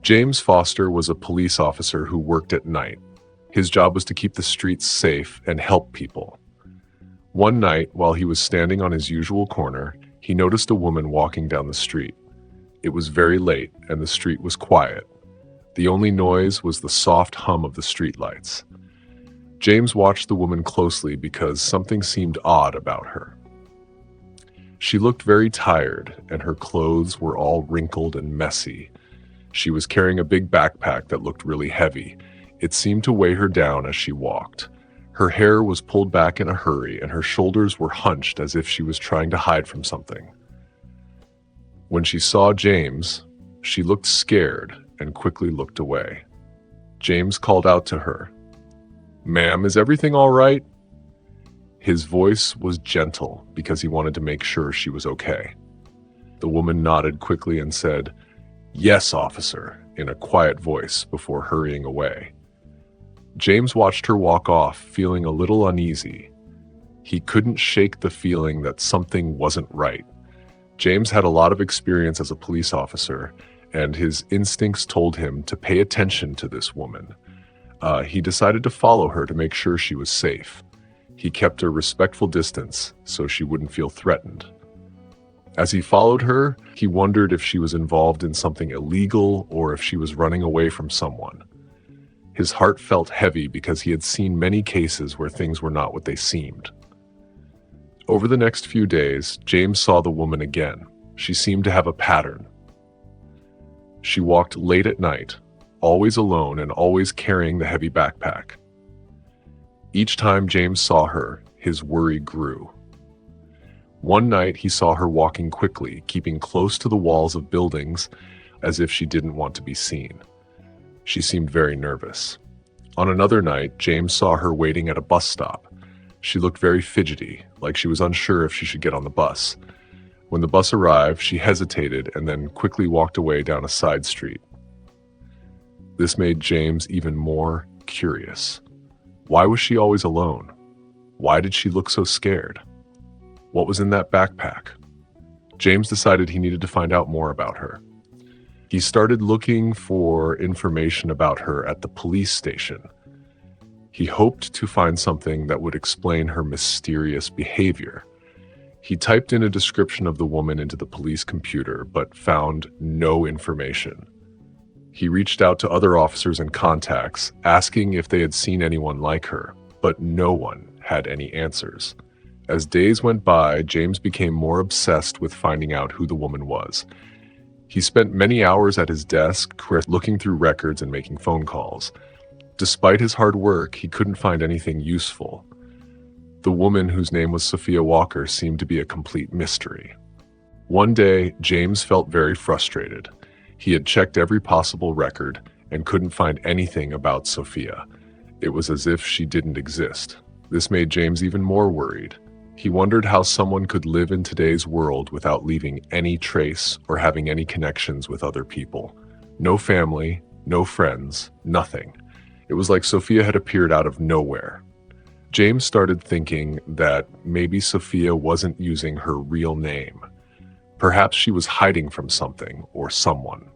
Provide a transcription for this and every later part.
James Foster was a police officer who worked at night. His job was to keep the streets safe and help people. One night, while he was standing on his usual corner, he noticed a woman walking down the street. It was very late, and the street was quiet. The only noise was the soft hum of the streetlights. James watched the woman closely because something seemed odd about her. She looked very tired, and her clothes were all wrinkled and messy. She was carrying a big backpack that looked really heavy. It seemed to weigh her down as she walked. Her hair was pulled back in a hurry, and her shoulders were hunched as if she was trying to hide from something. When she saw James, she looked scared and quickly looked away. James called out to her, "Ma'am, is everything all right?" His voice was gentle because he wanted to make sure she was okay. The woman nodded quickly and said, "Yes, officer," in a quiet voice before hurrying away. James watched her walk off, feeling a little uneasy. He couldn't shake the feeling that something wasn't right. James had a lot of experience as a police officer, and his instincts told him to pay attention to this woman. He decided to follow her to make sure she was safe. He kept a respectful distance so she wouldn't feel threatened. As he followed her, he wondered if she was involved in something illegal or if she was running away from someone. His heart felt heavy because he had seen many cases where things were not what they seemed. Over the next few days, James saw the woman again. She seemed to have a pattern. She walked late at night, always alone and always carrying the heavy backpack. Each time James saw her, his worry grew. One night he saw her walking quickly, keeping close to the walls of buildings as if she didn't want to be seen. She seemed very nervous. On another night, James saw her waiting at a bus stop. She looked very fidgety, like she was unsure if she should get on the bus. When the bus arrived, she hesitated and then quickly walked away down a side street. This made James even more curious. Why was she always alone? Why did she look so scared? What was in that backpack? James decided he needed to find out more about her. He started looking for information about her at the police station. He hoped to find something that would explain her mysterious behavior. He typed in a description of the woman into the police computer, but found no information. He reached out to other officers and contacts, asking if they had seen anyone like her, but no one had any answers. As days went by, James became more obsessed with finding out who the woman was. He spent many hours at his desk, looking through records and making phone calls. Despite his hard work, he couldn't find anything useful. The woman, whose name was Sophia Walker, seemed to be a complete mystery. One day, James felt very frustrated. He had checked every possible record and couldn't find anything about Sophia. It was as if she didn't exist. This made James even more worried. He wondered how someone could live in today's world without leaving any trace or having any connections with other people. No family, no friends, nothing. It was like Sophia had appeared out of nowhere. James started thinking that maybe Sophia wasn't using her real name. Perhaps she was hiding from something or someone.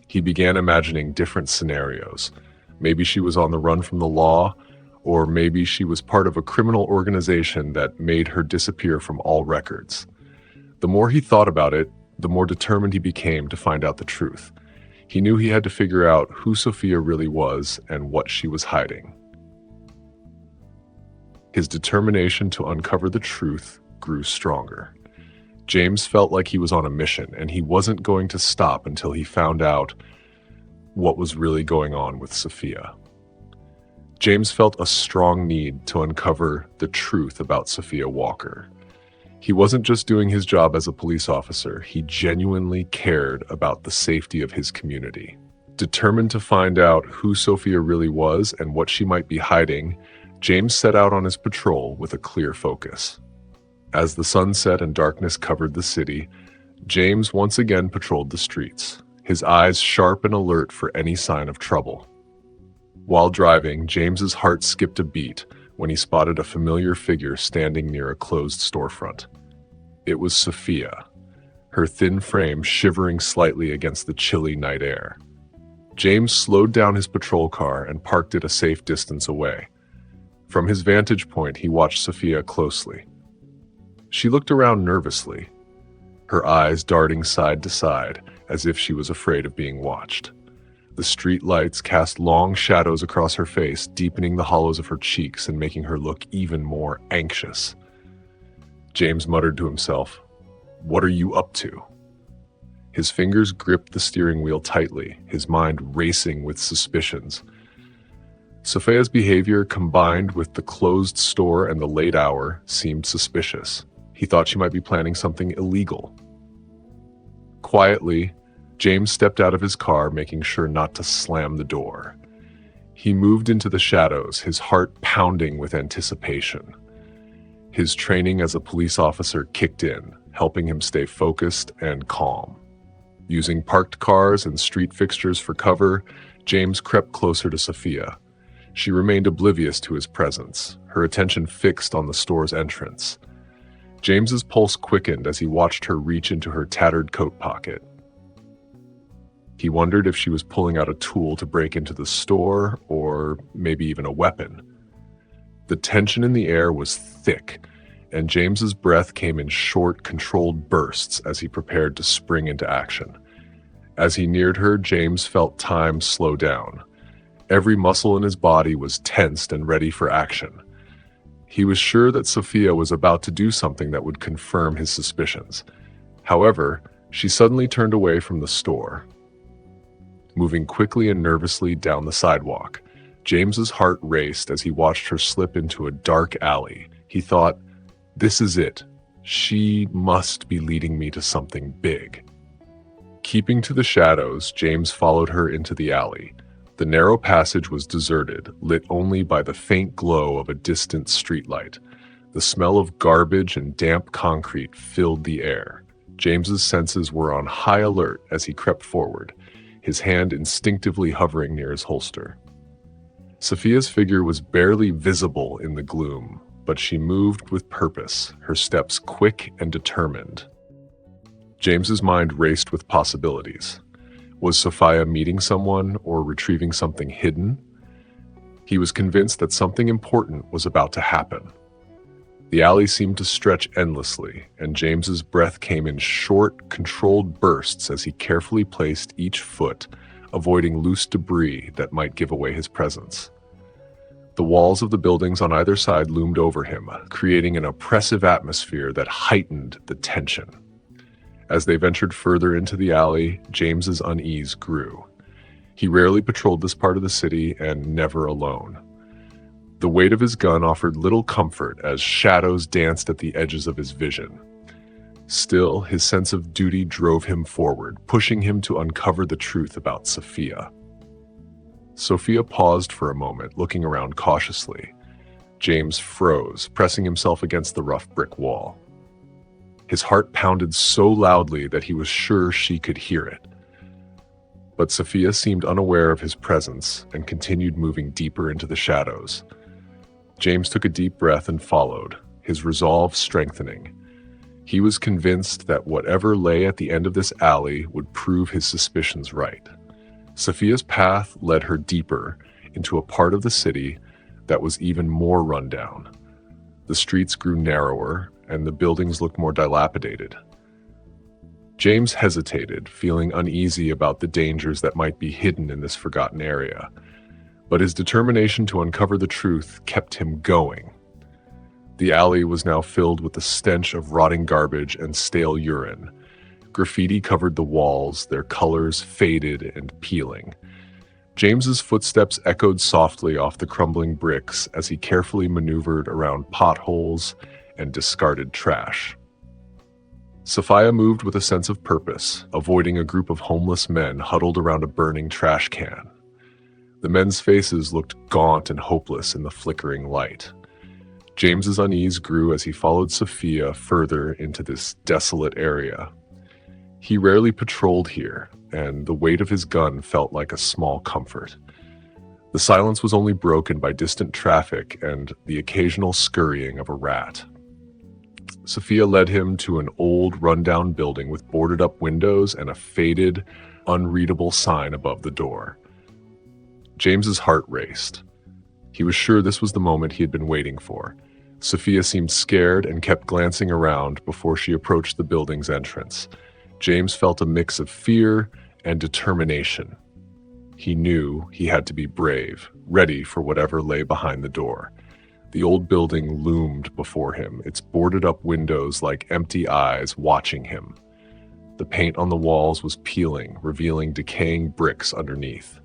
He began imagining different scenarios. Maybe she was on the run from the law, or maybe she was part of a criminal organization that made her disappear from all records. The more he thought about it, the more determined he became to find out the truth. He knew he had to figure out who Sophia really was and what she was hiding. His determination to uncover the truth grew stronger. James felt like he was on a mission, and he wasn't going to stop until he found out what was really going on with Sophia. James felt a strong need to uncover the truth about Sophia Walker. He wasn't just doing his job as a police officer, he genuinely cared about the safety of his community. Determined to find out who Sophia really was and what she might be hiding, James set out on his patrol with a clear focus. As the sun set and darkness covered the city, James once again patrolled the streets, his eyes sharp and alert for any sign of trouble. While driving, James's heart skipped a beat when he spotted a familiar figure standing near a closed storefront. It was Sophia, her thin frame shivering slightly against the chilly night air. James slowed down his patrol car and parked it a safe distance away. From his vantage point, he watched Sophia closely. She looked around nervously, her eyes darting side to side as if she was afraid of being watched. The street lights cast long shadows across her face, deepening the hollows of her cheeks and making her look even more anxious. James muttered to himself, "What are you up to?" His fingers gripped the steering wheel tightly, his mind racing with suspicions. Sophia's behavior, combined with the closed store and the late hour, seemed suspicious. He thought she might be planning something illegal. Quietly, James stepped out of his car, making sure not to slam the door. He moved into the shadows, his heart pounding with anticipation. His training as a police officer kicked in, helping him stay focused and calm. Using parked cars and street fixtures for cover, James crept closer to Sophia. She remained oblivious to his presence, her attention fixed on the store's entrance. James's pulse quickened as he watched her reach into her tattered coat pocket. He wondered if she was pulling out a tool to break into the store, or maybe even a weapon. The tension in the air was thick, and James's breath came in short, controlled bursts as he prepared to spring into action. As he neared her, James felt time slow down. Every muscle in his body was tensed and ready for action. He was sure that Sophia was about to do something that would confirm his suspicions. However, she suddenly turned away from the store, moving quickly and nervously down the sidewalk. James's heart raced as he watched her slip into a dark alley. He thought, "This is it. She must be leading me to something big." Keeping to the shadows, James followed her into the alley. The narrow passage was deserted, lit only by the faint glow of a distant streetlight. The smell of garbage and damp concrete filled the air. James's senses were on high alert as he crept forward, his hand instinctively hovering near his holster. Sophia's figure was barely visible in the gloom, but she moved with purpose, her steps quick and determined. James's mind raced with possibilities. Was Sophia meeting someone or retrieving something hidden? He was convinced that something important was about to happen. The alley seemed to stretch endlessly, and James's breath came in short, controlled bursts as he carefully placed each foot, avoiding loose debris that might give away his presence. The walls of the buildings on either side loomed over him, creating an oppressive atmosphere that heightened the tension. As they ventured further into the alley, James's unease grew. He rarely patrolled this part of the city, and never alone. The weight of his gun offered little comfort as shadows danced at the edges of his vision. Still, his sense of duty drove him forward, pushing him to uncover the truth about Sophia. Sophia paused for a moment, looking around cautiously. James froze, pressing himself against the rough brick wall. His heart pounded so loudly that he was sure she could hear it. But Sophia seemed unaware of his presence and continued moving deeper into the shadows. James took a deep breath and followed, his resolve strengthening. He was convinced that whatever lay at the end of this alley would prove his suspicions right. Sophia's path led her deeper into a part of the city that was even more rundown. The streets grew narrower, and the buildings looked more dilapidated. James hesitated, feeling uneasy about the dangers that might be hidden in this forgotten area. But his determination to uncover the truth kept him going. The alley was now filled with the stench of rotting garbage and stale urine. Graffiti covered the walls, their colors faded and peeling. James's footsteps echoed softly off the crumbling bricks as he carefully maneuvered around potholes and discarded trash. Sophia moved with a sense of purpose, avoiding a group of homeless men huddled around a burning trash can. The men's faces looked gaunt and hopeless in the flickering light. James's unease grew as he followed Sophia further into this desolate area. He rarely patrolled here, and the weight of his gun felt like a small comfort. The silence was only broken by distant traffic and the occasional scurrying of a rat. Sophia led him to an old, rundown building with boarded-up windows and a faded, unreadable sign above the door. James's heart raced. He was sure this was the moment he had been waiting for. Sophia seemed scared and kept glancing around before she approached the building's entrance. James felt a mix of fear and determination. He knew he had to be brave, ready for whatever lay behind the door. The old building loomed before him, its boarded-up windows like empty eyes watching him. The paint on the walls was peeling, revealing decaying bricks underneath.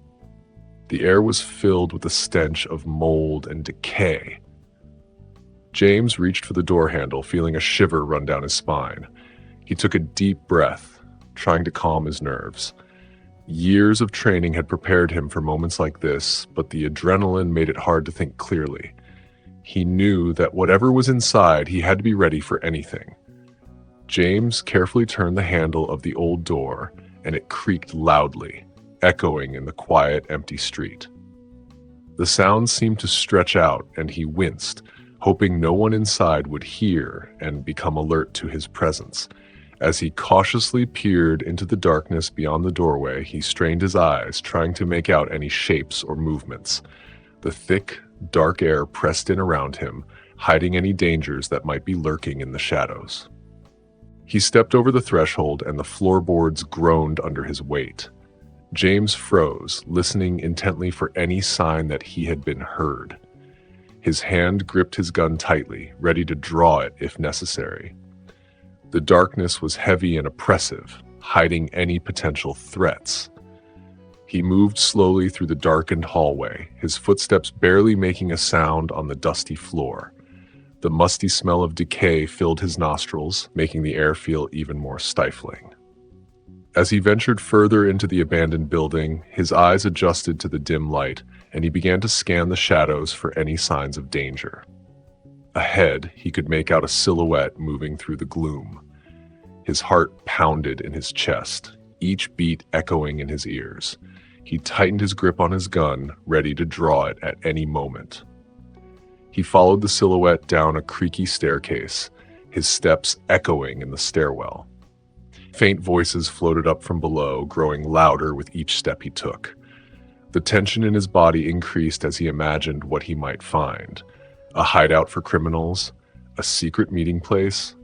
The air was filled with the stench of mold and decay. James reached for the door handle, feeling a shiver run down his spine. He took a deep breath, trying to calm his nerves. Years of training had prepared him for moments like this, but the adrenaline made it hard to think clearly. He knew that whatever was inside, he had to be ready for anything. James carefully turned the handle of the old door, and it creaked loudly, echoing in the quiet, empty street. The sound seemed to stretch out, and he winced, hoping no one inside would hear and become alert to his presence. As he cautiously peered into the darkness beyond the doorway, he strained his eyes, trying to make out any shapes or movements. The thick, dark air pressed in around him, hiding any dangers that might be lurking in the shadows. He stepped over the threshold, and the floorboards groaned under his weight. James froze, listening intently for any sign that he had been heard. His hand gripped his gun tightly, ready to draw it if necessary. The darkness was heavy and oppressive, hiding any potential threats. He moved slowly through the darkened hallway, his footsteps barely making a sound on the dusty floor. The musty smell of decay filled his nostrils, making the air feel even more stifling. As he ventured further into the abandoned building, his eyes adjusted to the dim light, and he began to scan the shadows for any signs of danger. Ahead, he could make out a silhouette moving through the gloom. His heart pounded in his chest, each beat echoing in his ears. He tightened his grip on his gun, ready to draw it at any moment. He followed the silhouette down a creaky staircase, his steps echoing in the stairwell. Faint voices floated up from below, growing louder with each step he took. The tension in his body increased as he imagined what he might find. A hideout for criminals, a secret meeting place,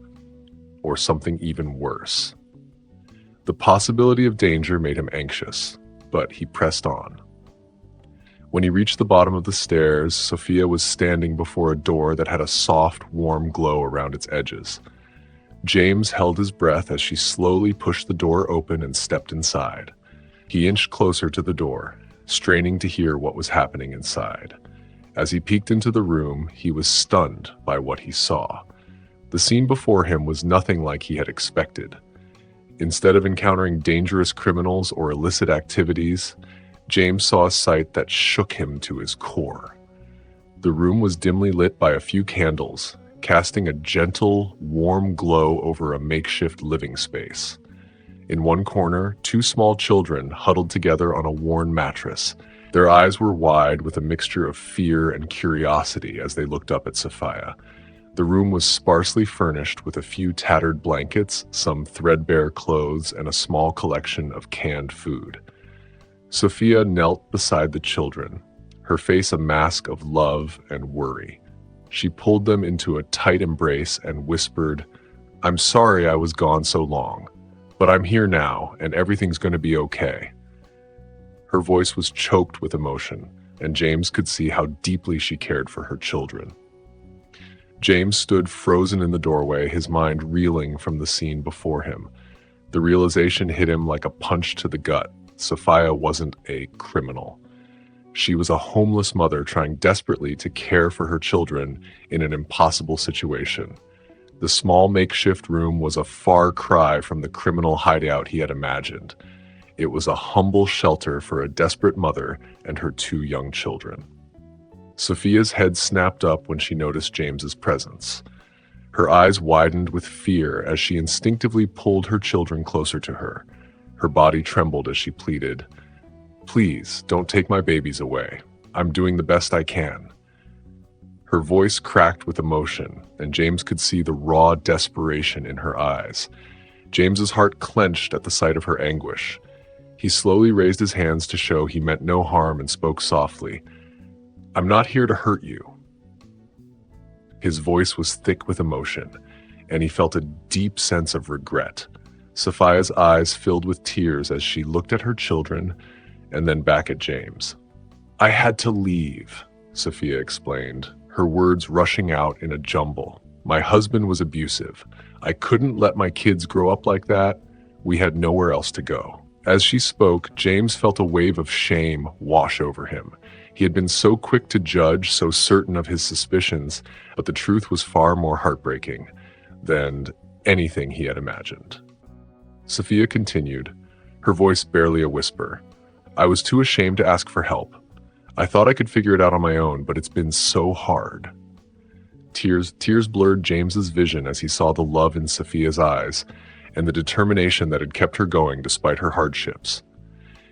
or something even worse. The possibility of danger made him anxious, but he pressed on. When he reached the bottom of the stairs, Sophia was standing before a door that had a soft, warm glow around its edges. James held his breath as she slowly pushed the door open and stepped inside. He inched closer to the door, straining to hear what was happening inside. As he peeked into the room, he was stunned by what he saw. The scene before him was nothing like he had expected. Instead of encountering dangerous criminals or illicit activities, James saw a sight that shook him to his core. The room was dimly lit by a few candles, casting a gentle, warm glow over a makeshift living space. In one corner, two small children huddled together on a worn mattress. Their eyes were wide with a mixture of fear and curiosity as they looked up at Sophia. The room was sparsely furnished with a few tattered blankets, some threadbare clothes, and a small collection of canned food. Sophia knelt beside the children, her face a mask of love and worry. She pulled them into a tight embrace and whispered, "I'm sorry I was gone so long, but I'm here now, and everything's going to be okay." Her voice was choked with emotion, and James could see how deeply she cared for her children. James stood frozen in the doorway, his mind reeling from the scene before him. The realization hit him like a punch to the gut. Sophia wasn't a criminal. She was a homeless mother trying desperately to care for her children in an impossible situation. The small makeshift room was a far cry from the criminal hideout he had imagined. It was a humble shelter for a desperate mother and her two young children. Sophia's head snapped up when she noticed James's presence. Her eyes widened with fear as she instinctively pulled her children closer to her. Her body trembled as she pleaded, "Please, don't take my babies away. I'm doing the best I can." Her voice cracked with emotion, and James could see the raw desperation in her eyes. James's heart clenched at the sight of her anguish. He slowly raised his hands to show he meant no harm and spoke softly. "I'm not here to hurt you." His voice was thick with emotion, and he felt a deep sense of regret. Sophia's eyes filled with tears as she looked at her children and then back at James. "I had to leave," Sophia explained, her words rushing out in a jumble. "My husband was abusive. I couldn't let my kids grow up like that. We had nowhere else to go." As she spoke, James felt a wave of shame wash over him. He had been so quick to judge, so certain of his suspicions, but the truth was far more heartbreaking than anything he had imagined. Sophia continued, her voice barely a whisper. "I was too ashamed to ask for help. I thought I could figure it out on my own, but it's been so hard." Tears blurred James's vision as he saw the love in Sophia's eyes and the determination that had kept her going despite her hardships.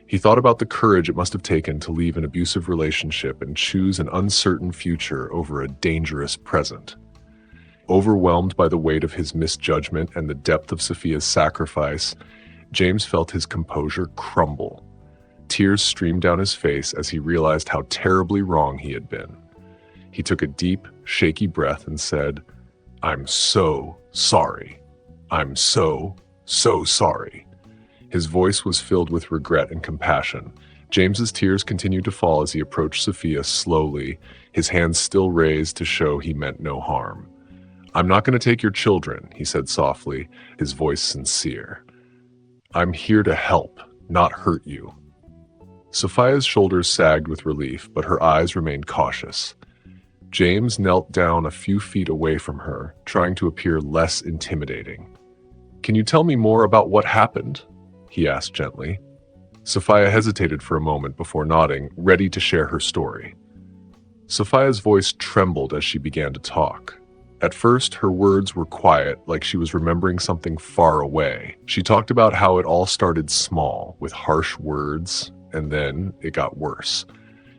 He thought about the courage it must have taken to leave an abusive relationship and choose an uncertain future over a dangerous present. Overwhelmed by the weight of his misjudgment and the depth of Sophia's sacrifice, James felt his composure crumble. Tears streamed down his face as he realized how terribly wrong he had been. He took a deep, shaky breath and said, "I'm so sorry. I'm so sorry." His voice was filled with regret and compassion. James's tears continued to fall as he approached Sophia slowly, his hands still raised to show he meant no harm. "I'm not going to take your children," he said softly, his voice sincere. "I'm here to help, not hurt you." Sophia's shoulders sagged with relief, but her eyes remained cautious. James knelt down a few feet away from her, trying to appear less intimidating. "Can you tell me more about what happened?" he asked gently. Sophia hesitated for a moment before nodding, ready to share her story. Sophia's voice trembled as she began to talk. At first, her words were quiet, like she was remembering something far away. She talked about how it all started small, with harsh words, and then it got worse.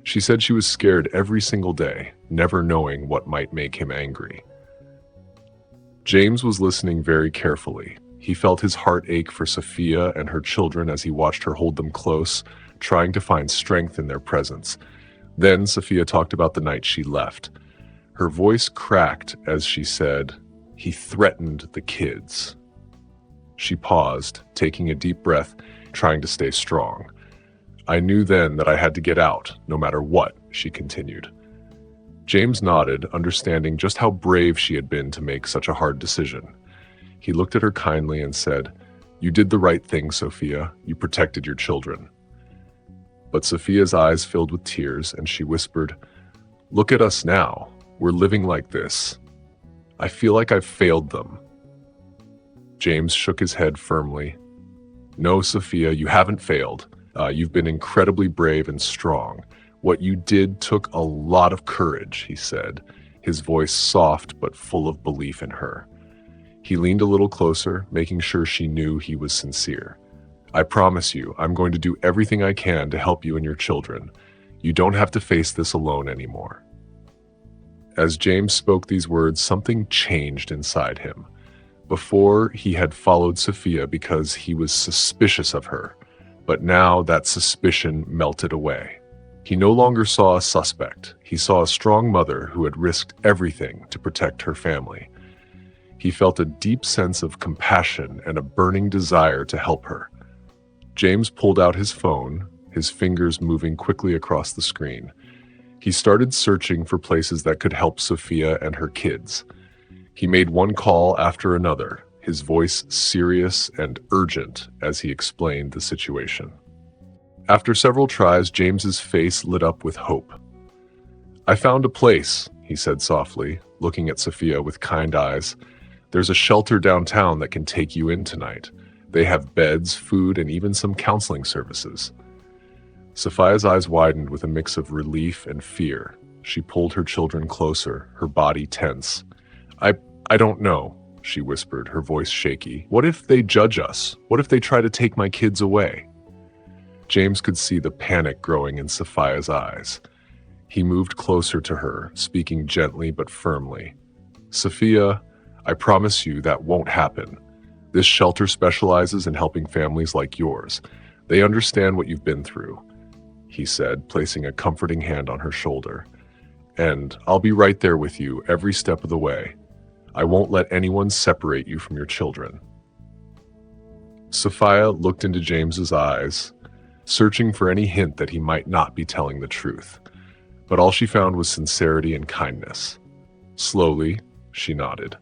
She said she was scared every single day, never knowing what might make him angry. James was listening very carefully. He felt his heart ache for Sophia and her children as he watched her hold them close, trying to find strength in their presence. Then Sophia talked about the night she left. Her voice cracked as she said, "He threatened the kids." She paused, taking a deep breath, trying to stay strong. "I knew then that I had to get out, no matter what," she continued. James nodded, understanding just how brave she had been to make such a hard decision. He looked at her kindly and said, "You did the right thing, Sophia. You protected your children." But Sophia's eyes filled with tears, and she whispered, "Look at us now. We're living like this. I feel like I've failed them." James shook his head firmly. "No, Sophia, you haven't failed. You've been incredibly brave and strong. What you did took a lot of courage," he said, his voice soft but full of belief in her. He leaned a little closer, making sure she knew he was sincere. "I promise you, I'm going to do everything I can to help you and your children. You don't have to face this alone anymore." As James spoke these words, something changed inside him. Before, he had followed Sophia because he was suspicious of her, but now that suspicion melted away. He no longer saw a suspect. He saw a strong mother who had risked everything to protect her family. He felt a deep sense of compassion and a burning desire to help her. James pulled out his phone, his fingers moving quickly across the screen. He started searching for places that could help Sophia and her kids. He made one call after another, his voice serious and urgent as he explained the situation. After several tries, James's face lit up with hope. "I found a place," he said softly, looking at Sophia with kind eyes. "There's a shelter downtown that can take you in tonight. They have beds, food, and even some counseling services." Sophia's eyes widened with a mix of relief and fear. She pulled her children closer, her body tense. I don't know," she whispered, her voice shaky. "What if they judge us? What if they try to take my kids away?" James could see the panic growing in Sophia's eyes. He moved closer to her, speaking gently but firmly. "Sophia, I promise you that won't happen. This shelter specializes in helping families like yours. They understand what you've been through, he said, placing a comforting hand on her shoulder. And I'll be right there with you every step of the way. I won't let anyone separate you from your children. Sophia looked into James's eyes, searching for any hint that he might not be telling the truth. But all she found was sincerity and kindness. Slowly, she nodded.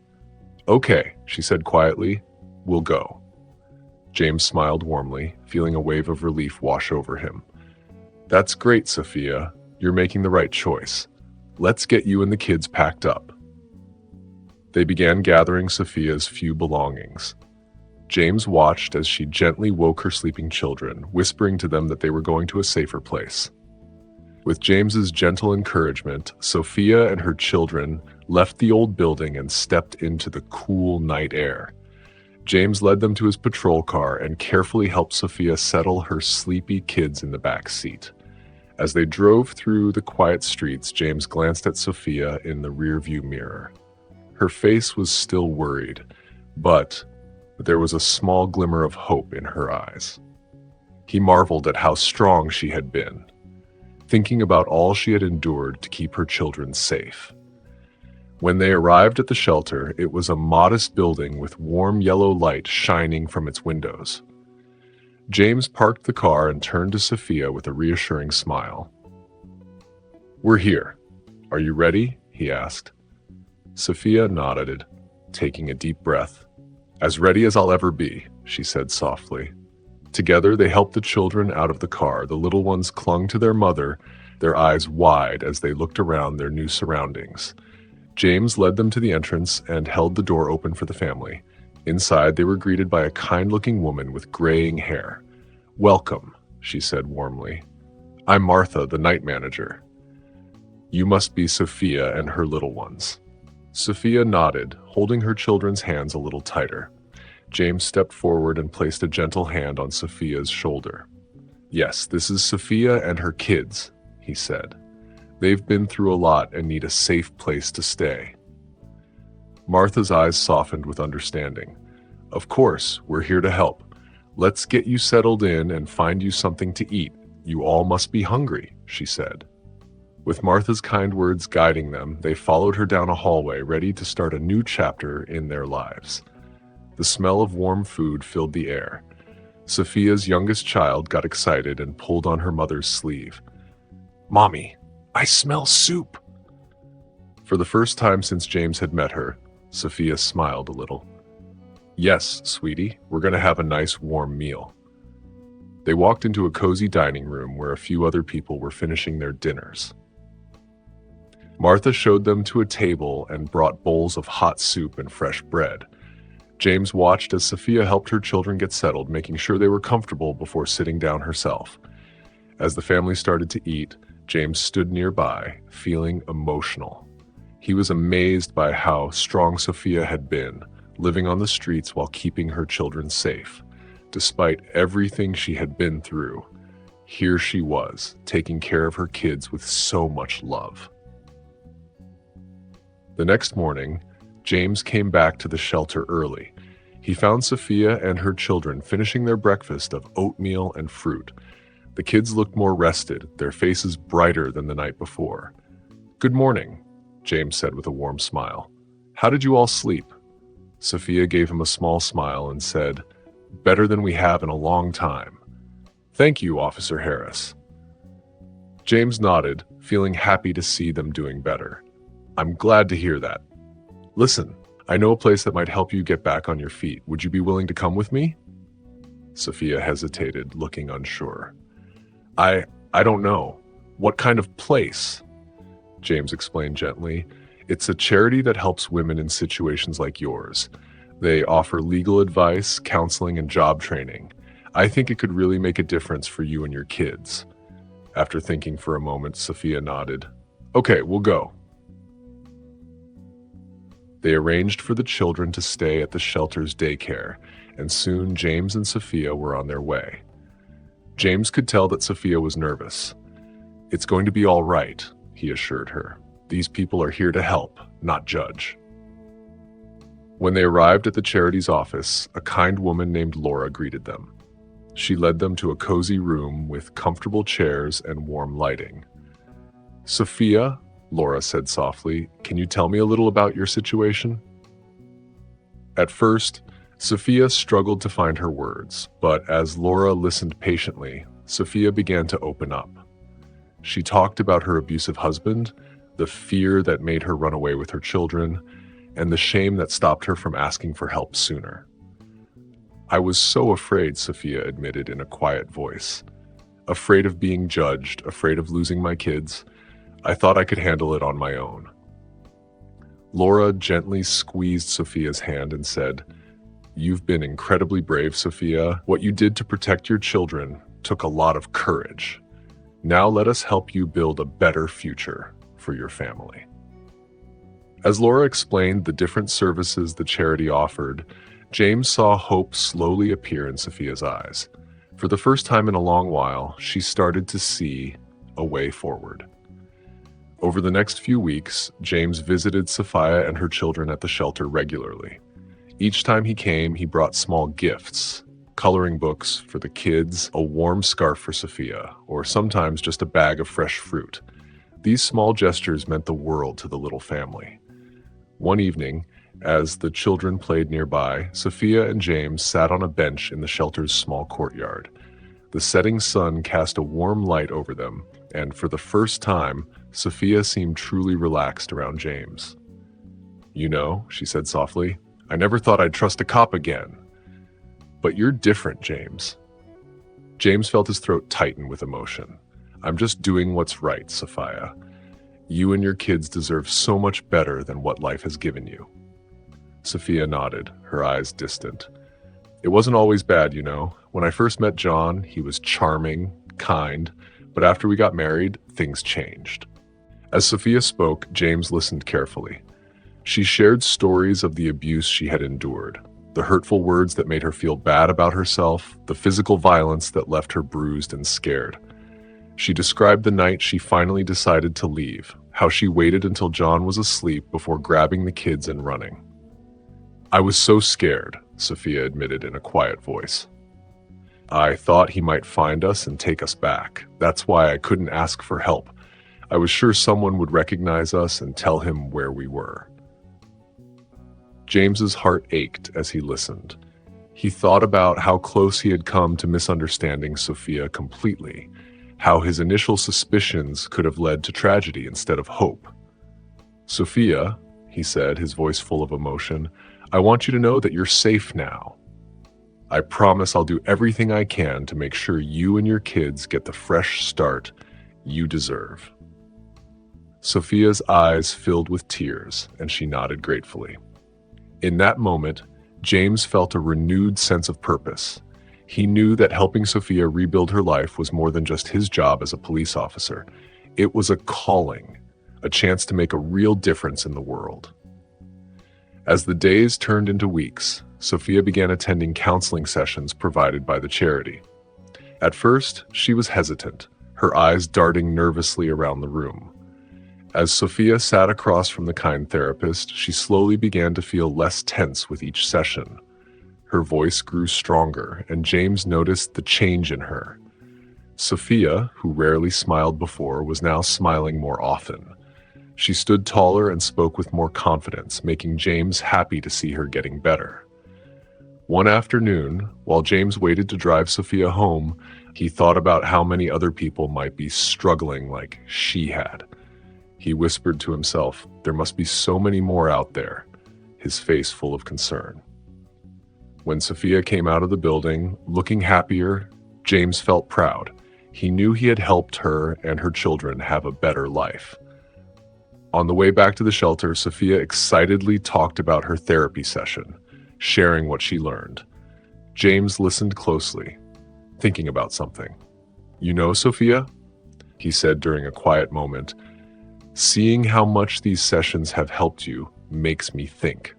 Okay, she said quietly, we'll go. James smiled warmly, feeling a wave of relief wash over him. That's great, Sophia. You're making the right choice. Let's get you and the kids packed up. They began gathering Sophia's few belongings. James watched as she gently woke her sleeping children, whispering to them that they were going to a safer place. With James's gentle encouragement, Sophia and her children left the old building and stepped into the cool night air. James led them to his patrol car and carefully helped Sophia settle her sleepy kids in the back seat. As they drove through the quiet streets, James glanced at Sophia in the rearview mirror. Her face was still worried, but there was a small glimmer of hope in her eyes. He marveled at how strong she had been, thinking about all she had endured to keep her children safe. When they arrived at the shelter, it was a modest building with warm yellow light shining from its windows. James parked the car and turned to Sophia with a reassuring smile. We're here. Are you ready? He asked. Sophia nodded, taking a deep breath. As ready as I'll ever be, she said softly. Together, they helped the children out of the car. The little ones clung to their mother, their eyes wide as they looked around their new surroundings. James led them to the entrance and held the door open for the family. Inside, they were greeted by a kind-looking woman with graying hair. Welcome, she said warmly. I'm Martha, the night manager. You must be Sophia and her little ones. Sophia nodded, holding her children's hands a little tighter. James stepped forward and placed a gentle hand on Sophia's shoulder. Yes, this is Sophia and her kids, he said. They've been through a lot and need a safe place to stay. Martha's eyes softened with understanding. Of course, we're here to help. Let's get you settled in and find you something to eat. You all must be hungry, she said. With Martha's kind words guiding them, they followed her down a hallway, ready to start a new chapter in their lives. The smell of warm food filled the air. Sophia's youngest child got excited and pulled on her mother's sleeve. Mommy, I smell soup. For the first time since James had met her, Sophia smiled a little. Yes, sweetie, we're going to have a nice warm meal. They walked into a cozy dining room where a few other people were finishing their dinners. Martha showed them to a table and brought bowls of hot soup and fresh bread. James watched as Sophia helped her children get settled, making sure they were comfortable before sitting down herself. As the family started to eat, James stood nearby, feeling emotional. He was amazed by how strong Sophia had been, living on the streets while keeping her children safe. Despite everything she had been through, here she was, taking care of her kids with so much love. The next morning, James came back to the shelter early. He found Sophia and her children finishing their breakfast of oatmeal and fruit. The kids looked more rested, their faces brighter than the night before. Good morning, James said with a warm smile. How did you all sleep? Sophia gave him a small smile and said, Better than we have in a long time. Thank you, Officer Harris. James nodded, feeling happy to see them doing better. I'm glad to hear that. Listen, I know a place that might help you get back on your feet. Would you be willing to come with me? Sophia hesitated, looking unsure. I don't know. What kind of place? James explained gently. It's a charity that helps women in situations like yours. They offer legal advice, counseling, and job training. I think it could really make a difference for you and your kids. After thinking for a moment, Sophia nodded. Okay, we'll go. They arranged for the children to stay at the shelter's daycare, and soon James and Sophia were on their way. James could tell that Sophia was nervous. It's going to be all right, he assured her. These people are here to help, not judge. When they arrived at the charity's office, a kind woman named Laura greeted them. She led them to a cozy room with comfortable chairs and warm lighting. "Sophia," Laura said softly, "can you tell me a little about your situation?" At first, Sophia struggled to find her words, but as Laura listened patiently, Sophia began to open up. She talked about her abusive husband, the fear that made her run away with her children, and the shame that stopped her from asking for help sooner. "I was so afraid," Sophia admitted in a quiet voice. "Afraid of being judged, afraid of losing my kids. I thought I could handle it on my own." Laura gently squeezed Sophia's hand and said, "You've been incredibly brave, Sophia. What you did to protect your children took a lot of courage. Now let us help you build a better future for your family." As Laura explained the different services the charity offered, James saw hope slowly appear in Sophia's eyes. For the first time in a long while, she started to see a way forward. Over the next few weeks, James visited Sophia and her children at the shelter regularly. Each time he came, he brought small gifts, coloring books for the kids, a warm scarf for Sophia, or sometimes just a bag of fresh fruit. These small gestures meant the world to the little family. One evening, as the children played nearby, Sophia and James sat on a bench in the shelter's small courtyard. The setting sun cast a warm light over them, and for the first time, Sophia seemed truly relaxed around James. "You know," she said softly, "I never thought I'd trust a cop again. But you're different, James." James felt his throat tighten with emotion. "I'm just doing what's right, Sophia. You and your kids deserve so much better than what life has given you." Sophia nodded, her eyes distant. "It wasn't always bad, you know. When I first met John, he was charming, kind, but after we got married, things changed." As Sophia spoke, James listened carefully. She shared stories of the abuse she had endured, the hurtful words that made her feel bad about herself, the physical violence that left her bruised and scared. She described the night she finally decided to leave, how she waited until John was asleep before grabbing the kids and running. "I was so scared," Sophia admitted in a quiet voice. "I thought he might find us and take us back. That's why I couldn't ask for help. I was sure someone would recognize us and tell him where we were." James's heart ached as he listened. He thought about how close he had come to misunderstanding Sophia completely, how his initial suspicions could have led to tragedy instead of hope. "Sophia," he said, his voice full of emotion, "I want you to know that you're safe now. I promise I'll do everything I can to make sure you and your kids get the fresh start you deserve." Sophia's eyes filled with tears, and she nodded gratefully. In that moment, James felt a renewed sense of purpose. He knew that helping Sophia rebuild her life was more than just his job as a police officer. It was a calling, a chance to make a real difference in the world. As the days turned into weeks, Sophia began attending counseling sessions provided by the charity. At first, she was hesitant, her eyes darting nervously around the room. As Sophia sat across from the kind therapist, she slowly began to feel less tense with each session. Her voice grew stronger, and James noticed the change in her. Sophia, who rarely smiled before, was now smiling more often. She stood taller and spoke with more confidence, making James happy to see her getting better. One afternoon, while James waited to drive Sophia home, he thought about how many other people might be struggling like she had. He whispered to himself, "There must be so many more out there," his face full of concern. When Sophia came out of the building, looking happier, James felt proud. He knew he had helped her and her children have a better life. On the way back to the shelter, Sophia excitedly talked about her therapy session, sharing what she learned. James listened closely, thinking about something. "You know, Sophia," he said during a quiet moment, "seeing how much these sessions have helped you makes me think."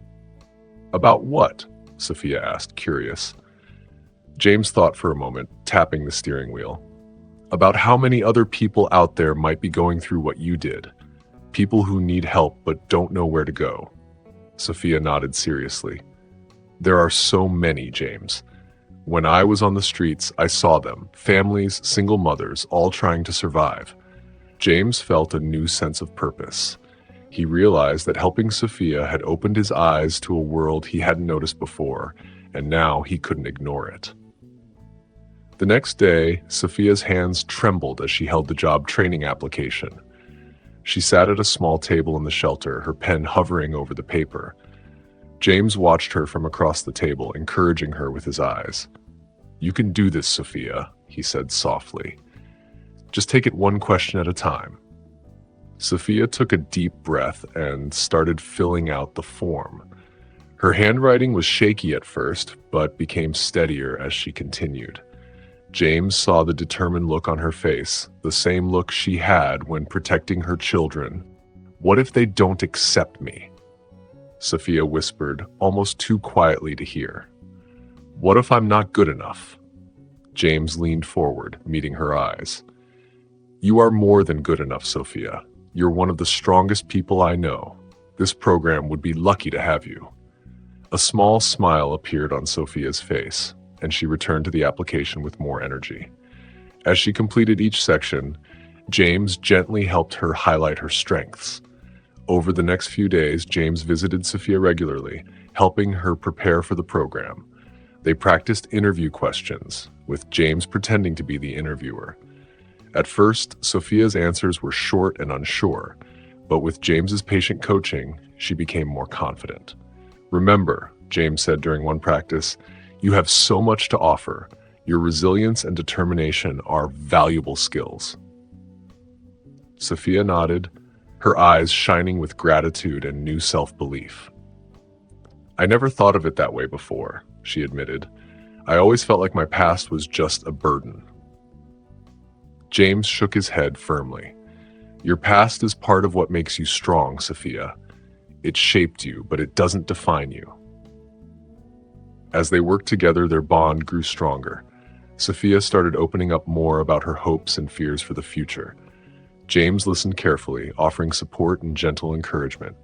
"About what?" Sophia asked, curious. James thought for a moment, tapping the steering wheel. "About how many other people out there might be going through what you did. People who need help but don't know where to go." Sophia nodded seriously. "There are so many, James. When I was on the streets, I saw them, families, single mothers, all trying to survive. James felt a new sense of purpose. He realized that helping Sophia had opened his eyes to a world he hadn't noticed before, and now he couldn't ignore it. The next day, Sophia's hands trembled as she held the job training application. She sat at a small table in the shelter, her pen hovering over the paper. James watched her from across the table, encouraging her with his eyes. "You can do this, Sophia," he said softly. "Just take it one question at a time." Sophia took a deep breath and started filling out the form. Her handwriting was shaky at first, but became steadier as she continued. James saw the determined look on her face, the same look she had when protecting her children. "What if they don't accept me?" Sophia whispered, almost too quietly to hear. "What if I'm not good enough?" James leaned forward, meeting her eyes. "You are more than good enough, Sophia. You're one of the strongest people I know. This program would be lucky to have you." A small smile appeared on Sophia's face, and she returned to the application with more energy. As she completed each section, James gently helped her highlight her strengths. Over the next few days, James visited Sophia regularly, helping her prepare for the program. They practiced interview questions, with James pretending to be the interviewer. At first, Sophia's answers were short and unsure, but with James's patient coaching, she became more confident. "Remember," James said during one practice, "you have so much to offer. Your resilience and determination are valuable skills." Sophia nodded, her eyes shining with gratitude and new self-belief. "I never thought of it that way before," she admitted. "I always felt like my past was just a burden." James shook his head firmly. "Your past is part of what makes you strong, Sophia. It shaped you, but it doesn't define you." As they worked together, their bond grew stronger. Sophia started opening up more about her hopes and fears for the future. James listened carefully, offering support and gentle encouragement.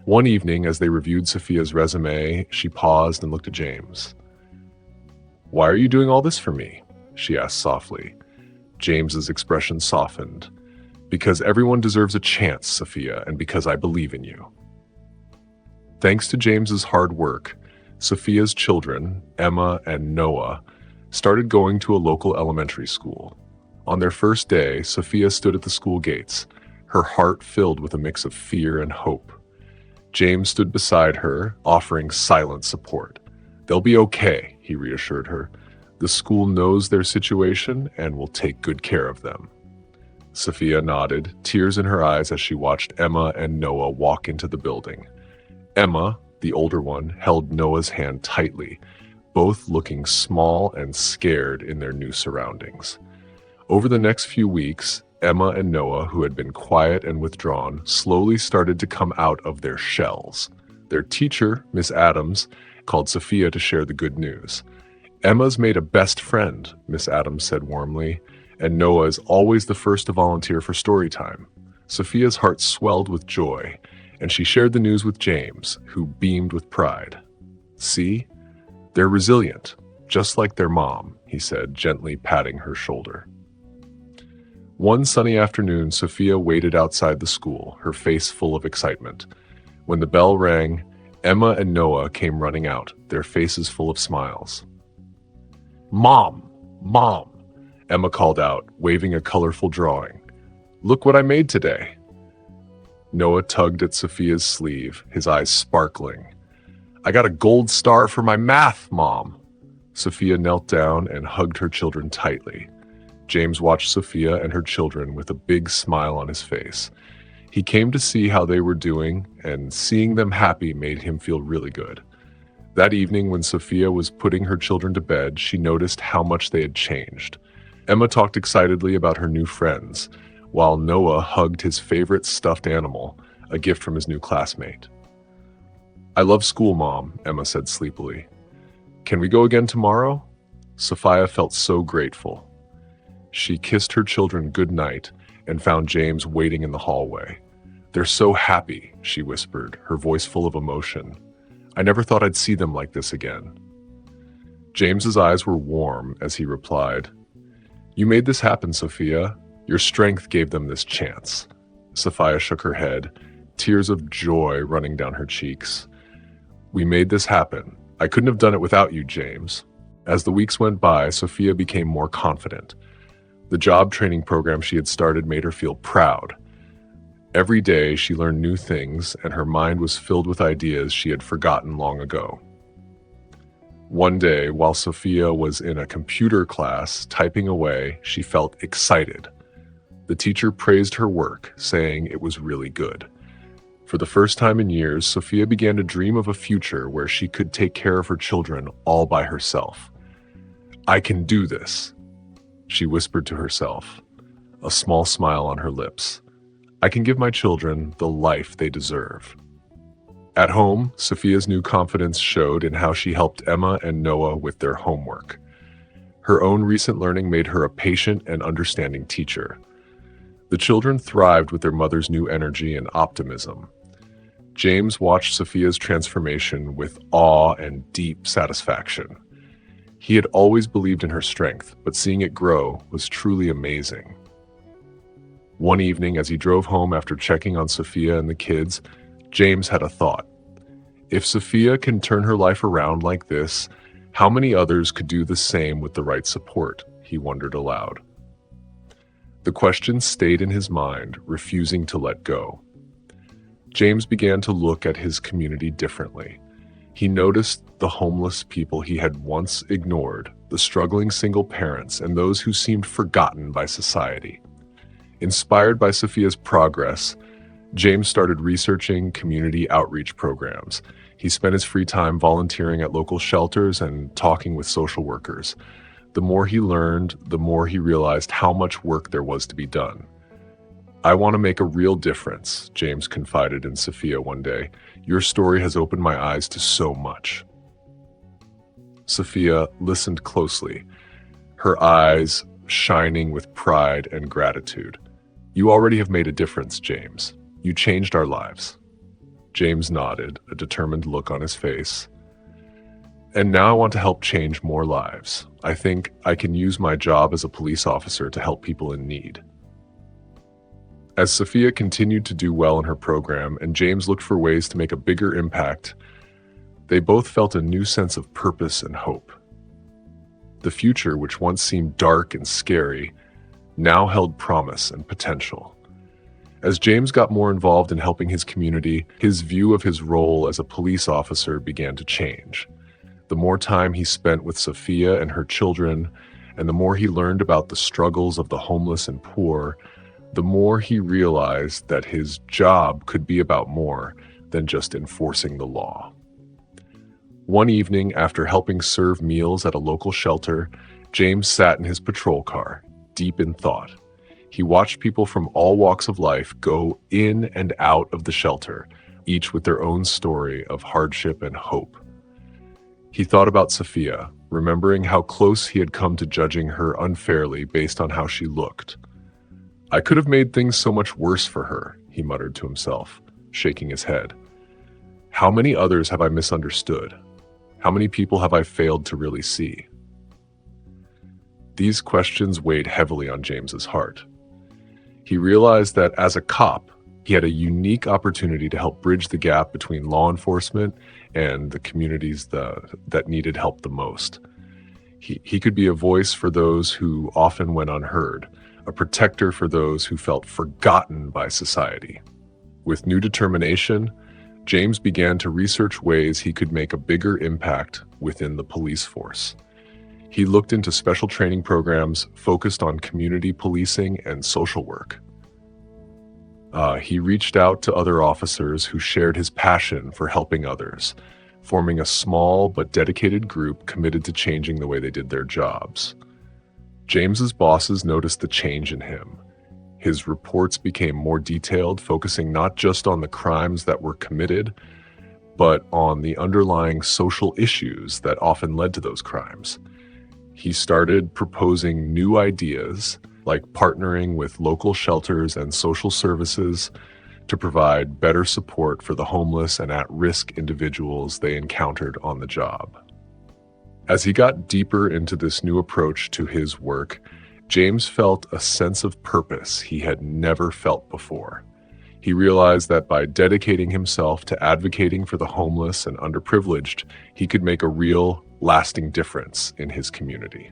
One evening, as they reviewed Sophia's resume, she paused and looked at James. "Why are you doing all this for me?" she asked softly. James's expression softened. "Because everyone deserves a chance, Sophia, and because I believe in you." Thanks to James's hard work, Sophia's children, Emma and Noah, started going to a local elementary school. On their first day, Sophia stood at the school gates, her heart filled with a mix of fear and hope. James stood beside her, offering silent support. "They'll be okay," he reassured her. "The school knows their situation and will take good care of them." Sophia nodded, tears in her eyes as she watched Emma and Noah walk into the building. Emma, the older one, held Noah's hand tightly, both looking small and scared in their new surroundings. Over the next few weeks, Emma and Noah, who had been quiet and withdrawn, slowly started to come out of their shells. Their teacher, Miss Adams, called Sophia to share the good news. "Emma's made a best friend," Miss Adams said warmly, "and Noah is always the first to volunteer for story time." Sophia's heart swelled with joy, and she shared the news with James, who beamed with pride. "See? They're resilient, just like their mom," he said, gently patting her shoulder. One sunny afternoon, Sophia waited outside the school, her face full of excitement. When the bell rang, Emma and Noah came running out, their faces full of smiles. "Mom! Mom!" Emma called out, waving a colorful drawing. "Look what I made today." Noah tugged at Sophia's sleeve, his eyes sparkling. "I got a gold star for my math, Mom!" Sophia knelt down and hugged her children tightly. James watched Sophia and her children with a big smile on his face. He came to see how they were doing, and seeing them happy made him feel really good. That evening, when Sophia was putting her children to bed, she noticed how much they had changed. Emma talked excitedly about her new friends, while Noah hugged his favorite stuffed animal, a gift from his new classmate. "I love school, Mom," Emma said sleepily. "Can we go again tomorrow?" Sophia felt so grateful. She kissed her children good night and found James waiting in the hallway. "They're so happy," she whispered, her voice full of emotion. "I never thought I'd see them like this again." James's eyes were warm as he replied, "You made this happen, Sophia. Your strength gave them this chance." Sophia shook her head, tears of joy running down her cheeks. "We made this happen. I couldn't have done it without you, James." As the weeks went by, Sophia became more confident. The job training program she had started made her feel proud. Every day she learned new things, and her mind was filled with ideas she had forgotten long ago. One day, while Sophia was in a computer class typing away, she felt excited. The teacher praised her work, saying it was really good. For the first time in years, Sophia began to dream of a future where she could take care of her children all by herself. "I can do this," she whispered to herself, a small smile on her lips. "I can give my children the life they deserve." At home, Sophia's new confidence showed in how she helped Emma and Noah with their homework. Her own recent learning made her a patient and understanding teacher. The children thrived with their mother's new energy and optimism. James watched Sophia's transformation with awe and deep satisfaction. He had always believed in her strength, but seeing it grow was truly amazing. One evening, as he drove home after checking on Sophia and the kids, James had a thought. If Sophia can turn her life around like this, how many others could do the same with the right support? He wondered aloud. The question stayed in his mind, refusing to let go. James began to look at his community differently. He noticed the homeless people he had once ignored, the struggling single parents, and those who seemed forgotten by society. Inspired by Sophia's progress, James started researching community outreach programs. He spent his free time volunteering at local shelters and talking with social workers. The more he learned, the more he realized how much work there was to be done. "I want to make a real difference," James confided in Sophia one day. "Your story has opened my eyes to so much." Sophia listened closely, her eyes shining with pride and gratitude. "You already have made a difference, James. You changed our lives." James nodded, a determined look on his face. "And now I want to help change more lives. I think I can use my job as a police officer to help people in need." As Sophia continued to do well in her program and James looked for ways to make a bigger impact, they both felt a new sense of purpose and hope. The future, which once seemed dark and scary, now held promise and potential. As James got more involved in helping his community, his view of his role as a police officer began to change. The more time he spent with Sophia and her children, and the more he learned about the struggles of the homeless and poor, the more he realized that his job could be about more than just enforcing the law. One evening, after helping serve meals at a local shelter, James sat in his patrol car, deep in thought. He watched people from all walks of life go in and out of the shelter, each with their own story of hardship and hope. He thought about Sophia, remembering how close he had come to judging her unfairly based on how she looked. "I could have made things so much worse for her," he muttered to himself, shaking his head. "How many others have I misunderstood? How many people have I failed to really see?" These questions weighed heavily on James's heart. He realized that as a cop, he had a unique opportunity to help bridge the gap between law enforcement and the communities that needed help the most. He could be a voice for those who often went unheard, a protector for those who felt forgotten by society. With new determination, James began to research ways he could make a bigger impact within the police force. He looked into special training programs focused on community policing and social work. He reached out to other officers who shared his passion for helping others, forming a small but dedicated group committed to changing the way they did their jobs. James's bosses noticed the change in him. His reports became more detailed, focusing not just on the crimes that were committed, but on the underlying social issues that often led to those crimes. He started proposing new ideas, like partnering with local shelters and social services to provide better support for the homeless and at-risk individuals they encountered on the job. As he got deeper into this new approach to his work, James felt a sense of purpose he had never felt before. He realized that by dedicating himself to advocating for the homeless and underprivileged, he could make a real, lasting difference in his community.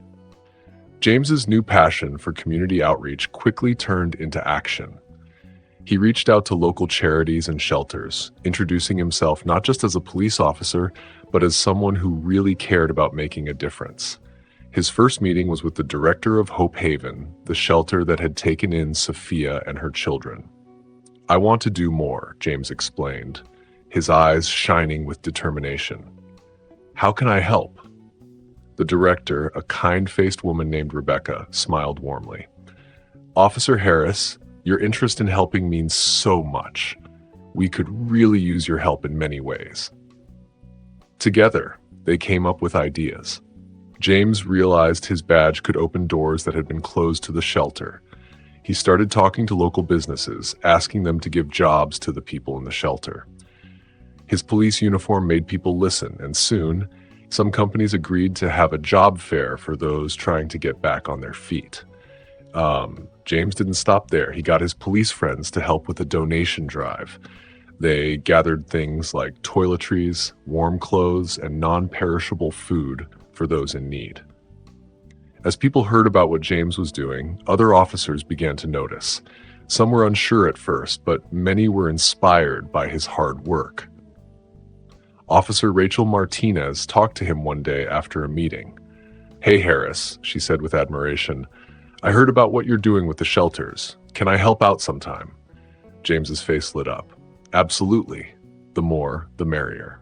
James's new passion for community outreach quickly turned into action. He reached out to local charities and shelters, introducing himself not just as a police officer, but as someone who really cared about making a difference. His first meeting was with the director of Hope Haven, the shelter that had taken in Sophia and her children. "I want to do more," James explained, his eyes shining with determination. "How can I help?" The director, a kind-faced woman named Rebecca, smiled warmly. "Officer Harris, your interest in helping means so much. We could really use your help in many ways." Together, they came up with ideas. James realized his badge could open doors that had been closed to the shelter. He started talking to local businesses, asking them to give jobs to the people in the shelter. His police uniform made people listen, and soon, some companies agreed to have a job fair for those trying to get back on their feet. James didn't stop there. He got his police friends to help with a donation drive. They gathered things like toiletries, warm clothes, and non-perishable food for those in need. As people heard about what James was doing, other officers began to notice. Some were unsure at first, but many were inspired by his hard work. Officer Rachel Martinez talked to him one day after a meeting. "Hey Harris," she said with admiration, "I heard about what you're doing with the shelters. Can I help out sometime?" James's face lit up. "Absolutely. The more, the merrier."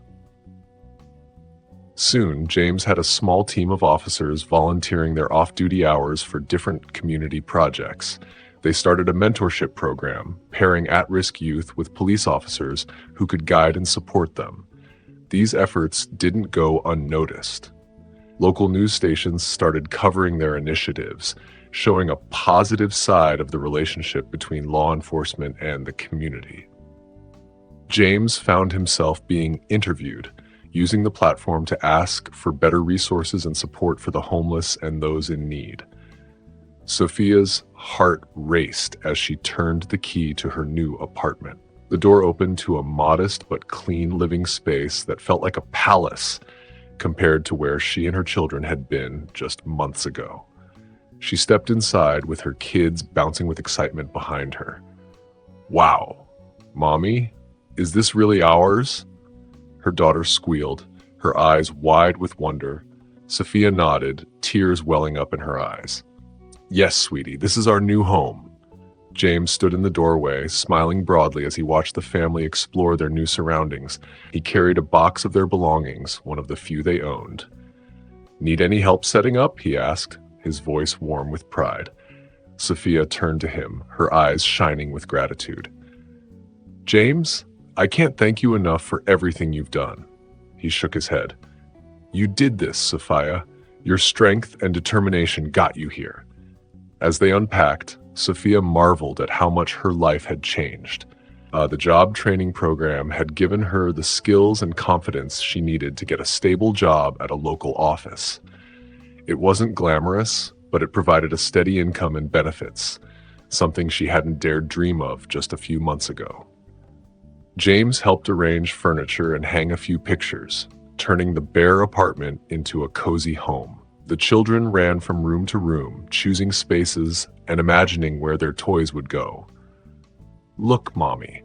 Soon, James had a small team of officers volunteering their off-duty hours for different community projects. They started a mentorship program, pairing at-risk youth with police officers who could guide and support them. These efforts didn't go unnoticed. Local news stations started covering their initiatives, showing a positive side of the relationship between law enforcement and the community. James found himself being interviewed, using the platform to ask for better resources and support for the homeless and those in need. Sophia's heart raced as she turned the key to her new apartment. The door opened to a modest but clean living space that felt like a palace compared to where she and her children had been just months ago. She stepped inside with her kids bouncing with excitement behind her. "Wow, Mommy, is this really ours?" Her daughter squealed, her eyes wide with wonder. Sophia nodded, tears welling up in her eyes. "Yes, sweetie, this is our new home." James stood in the doorway, smiling broadly as he watched the family explore their new surroundings. He carried a box of their belongings, one of the few they owned. "Need any help setting up?" he asked, his voice warm with pride. Sophia turned to him, her eyes shining with gratitude. "James, I can't thank you enough for everything you've done." He shook his head. "You did this, Sophia. Your strength and determination got you here." As they unpacked, Sophia marveled at how much her life had changed. The job training program had given her the skills and confidence she needed to get a stable job at a local office. It wasn't glamorous, but it provided a steady income and benefits, something she hadn't dared dream of just a few months ago. James helped arrange furniture and hang a few pictures, turning the bare apartment into a cozy home. The children ran from room to room, choosing spaces and imagining where their toys would go. "Look, Mommy,"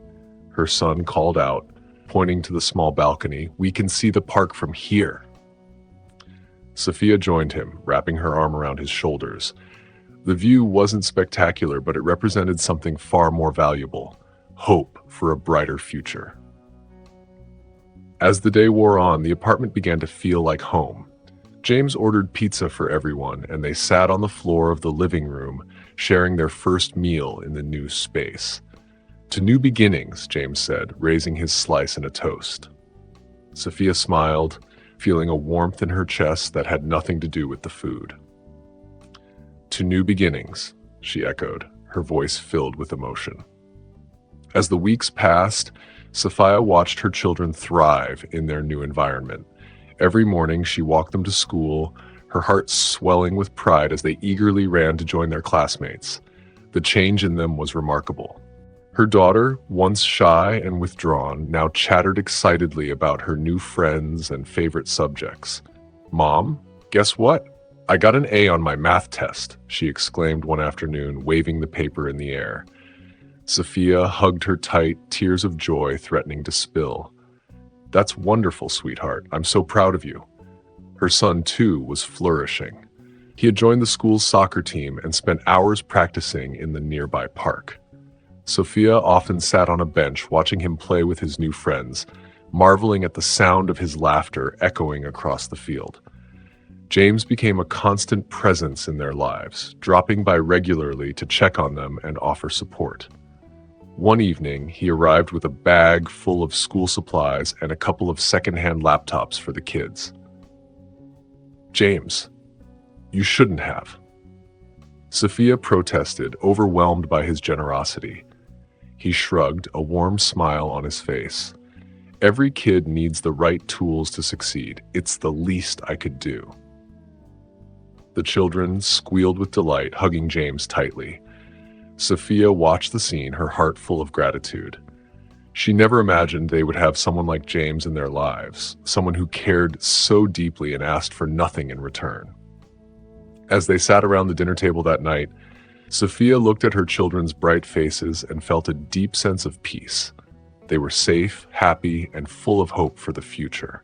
her son called out, pointing to the small balcony. "We can see the park from here." Sophia joined him, wrapping her arm around his shoulders. The view wasn't spectacular, but it represented something far more valuable: hope for a brighter future. As the day wore on, the apartment began to feel like home. James ordered pizza for everyone, and they sat on the floor of the living room, sharing their first meal in the new space. "To new beginnings," James said, raising his slice in a toast. Sophia smiled, feeling a warmth in her chest that had nothing to do with the food. "To new beginnings," she echoed, her voice filled with emotion. As the weeks passed, Sophia watched her children thrive in their new environment. Every morning she walked them to school, her heart swelling with pride as they eagerly ran to join their classmates. The change in them was remarkable. Her daughter, once shy and withdrawn, now chattered excitedly about her new friends and favorite subjects. "Mom, guess what? I got an A on my math test," she exclaimed one afternoon, waving the paper in the air. Sophia hugged her tight, tears of joy threatening to spill. "That's wonderful, sweetheart. I'm so proud of you." Her son, too, was flourishing. He had joined the school's soccer team and spent hours practicing in the nearby park. Sophia often sat on a bench watching him play with his new friends, marveling at the sound of his laughter echoing across the field. James became a constant presence in their lives, dropping by regularly to check on them and offer support. One evening, he arrived with a bag full of school supplies and a couple of secondhand laptops for the kids. "James, you shouldn't have." Sophia protested, overwhelmed by his generosity. He shrugged, a warm smile on his face. "Every kid needs the right tools to succeed. It's the least I could do." The children squealed with delight, hugging James tightly. Sophia watched the scene, her heart full of gratitude. She never imagined they would have someone like James in their lives, someone who cared so deeply and asked for nothing in return. As they sat around the dinner table that night, Sophia looked at her children's bright faces and felt a deep sense of peace. They were safe, happy, and full of hope for the future.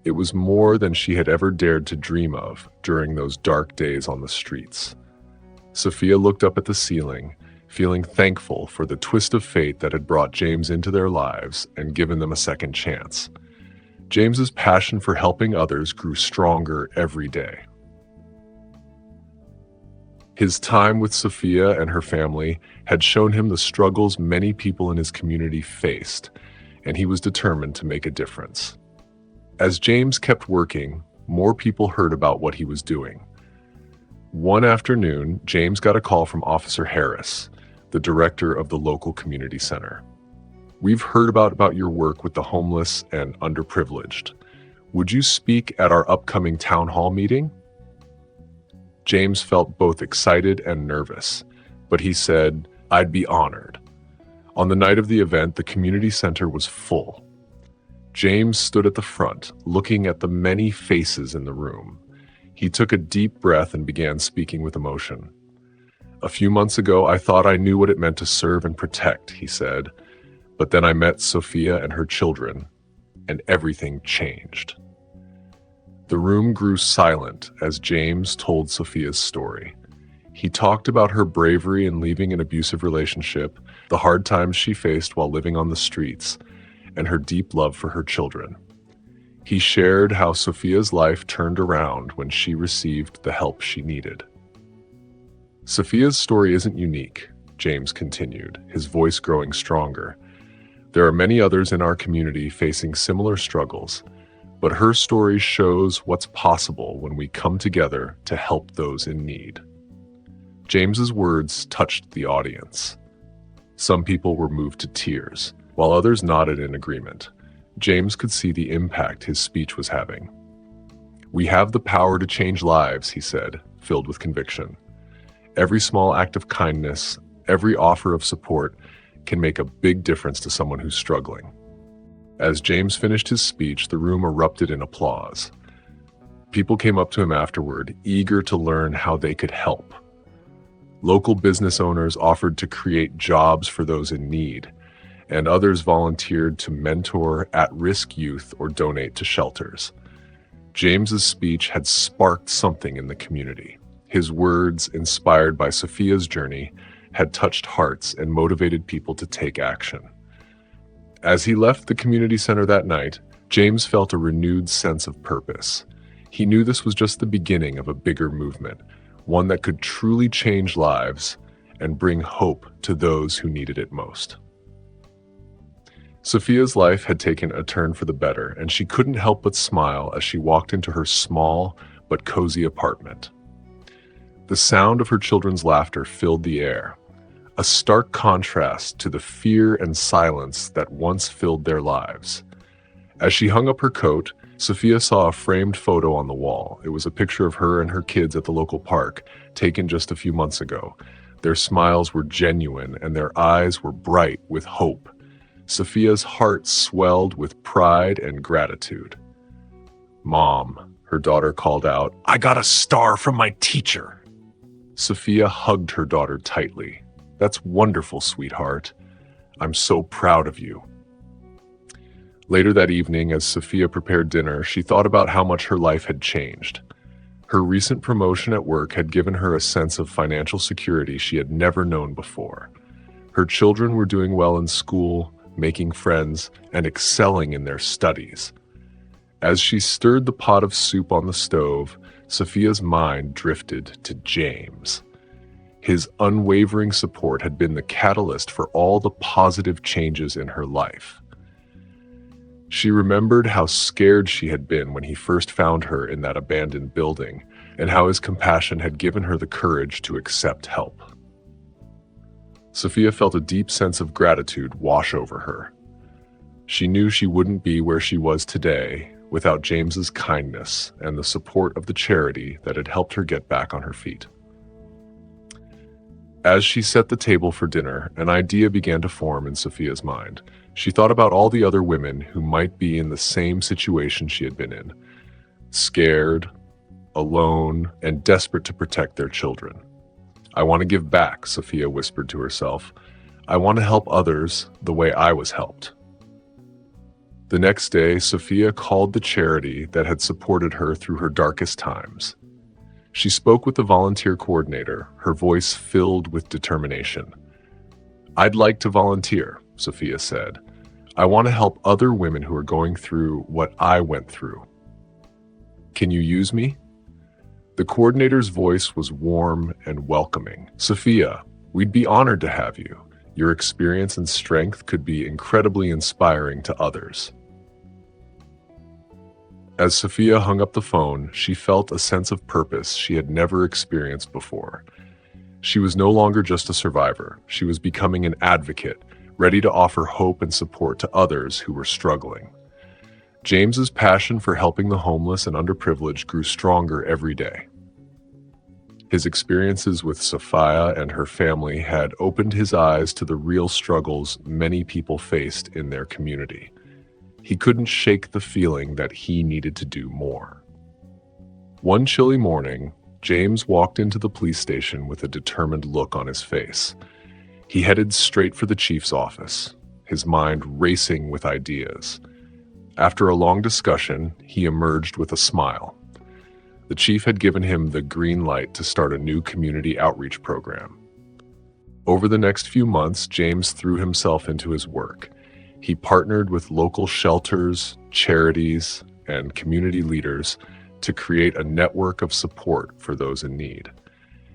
It was more than she had ever dared to dream of during those dark days on the streets. Sophia looked up at the ceiling, feeling thankful for the twist of fate that had brought James into their lives and given them a second chance. James's passion for helping others grew stronger every day. His time with Sophia and her family had shown him the struggles many people in his community faced, and he was determined to make a difference. As James kept working, more people heard about what he was doing. One afternoon, James got a call from Officer Harris, the director of the local community center. "We've heard about your work with the homeless and underprivileged. Would you speak at our upcoming town hall meeting?" James felt both excited and nervous, but he said, "I'd be honored." On the night of the event, the community center was full. James stood at the front, looking at the many faces in the room. He took a deep breath and began speaking with emotion. "A few months ago, I thought I knew what it meant to serve and protect," he said. "But then I met Sophia and her children, and everything changed." The room grew silent as James told Sophia's story. He talked about her bravery in leaving an abusive relationship, the hard times she faced while living on the streets, and her deep love for her children. He shared how Sophia's life turned around when she received the help she needed. "Sophia's story isn't unique," James continued, his voice growing stronger. "There are many others in our community facing similar struggles, but her story shows what's possible when we come together to help those in need." James's words touched the audience. Some people were moved to tears, while others nodded in agreement. James could see the impact his speech was having. "We have the power to change lives," he said, filled with conviction. "Every small act of kindness, every offer of support can make a big difference to someone who's struggling." As James finished his speech, the room erupted in applause. People came up to him afterward, eager to learn how they could help. Local business owners offered to create jobs for those in need, and others volunteered to mentor at-risk youth or donate to shelters. James's speech had sparked something in the community. His words, inspired by Sophia's journey, had touched hearts and motivated people to take action. As he left the community center that night, James felt a renewed sense of purpose. He knew this was just the beginning of a bigger movement, one that could truly change lives and bring hope to those who needed it most. Sophia's life had taken a turn for the better, and she couldn't help but smile as she walked into her small but cozy apartment. The sound of her children's laughter filled the air, a stark contrast to the fear and silence that once filled their lives. As she hung up her coat, Sophia saw a framed photo on the wall. It was a picture of her and her kids at the local park, taken just a few months ago. Their smiles were genuine and their eyes were bright with hope. Sophia's heart swelled with pride and gratitude. "Mom," her daughter called out, "I got a star from my teacher." Sophia hugged her daughter tightly. "That's wonderful, sweetheart. I'm so proud of you." Later that evening, as Sophia prepared dinner, she thought about how much her life had changed. Her recent promotion at work had given her a sense of financial security she had never known before. Her children were doing well in school, making friends, and excelling in their studies. As she stirred the pot of soup on the stove, Sophia's mind drifted to James. His unwavering support had been the catalyst for all the positive changes in her life. She remembered how scared she had been when he first found her in that abandoned building, and how his compassion had given her the courage to accept help. Sophia felt a deep sense of gratitude wash over her. She knew she wouldn't be where she was today without James's kindness and the support of the charity that had helped her get back on her feet. As she set the table for dinner, an idea began to form in Sophia's mind. She thought about all the other women who might be in the same situation she had been in, scared, alone, and desperate to protect their children. "I want to give back," Sophia whispered to herself. "I want to help others the way I was helped." The next day, Sophia called the charity that had supported her through her darkest times. She spoke with the volunteer coordinator, her voice filled with determination. "I'd like to volunteer," Sophia said. "I want to help other women who are going through what I went through. Can you use me?" The coordinator's voice was warm and welcoming. "Sophia, we'd be honored to have you. Your experience and strength could be incredibly inspiring to others." As Sophia hung up the phone, she felt a sense of purpose she had never experienced before. She was no longer just a survivor. She was becoming an advocate, ready to offer hope and support to others who were struggling. James's passion for helping the homeless and underprivileged grew stronger every day. His experiences with Sophia and her family had opened his eyes to the real struggles many people faced in their community. He couldn't shake the feeling that he needed to do more. One chilly morning, James walked into the police station with a determined look on his face. He headed straight for the chief's office, his mind racing with ideas. After a long discussion, he emerged with a smile. The chief had given him the green light to start a new community outreach program. Over the next few months, James threw himself into his work. He partnered with local shelters, charities, and community leaders to create a network of support for those in need.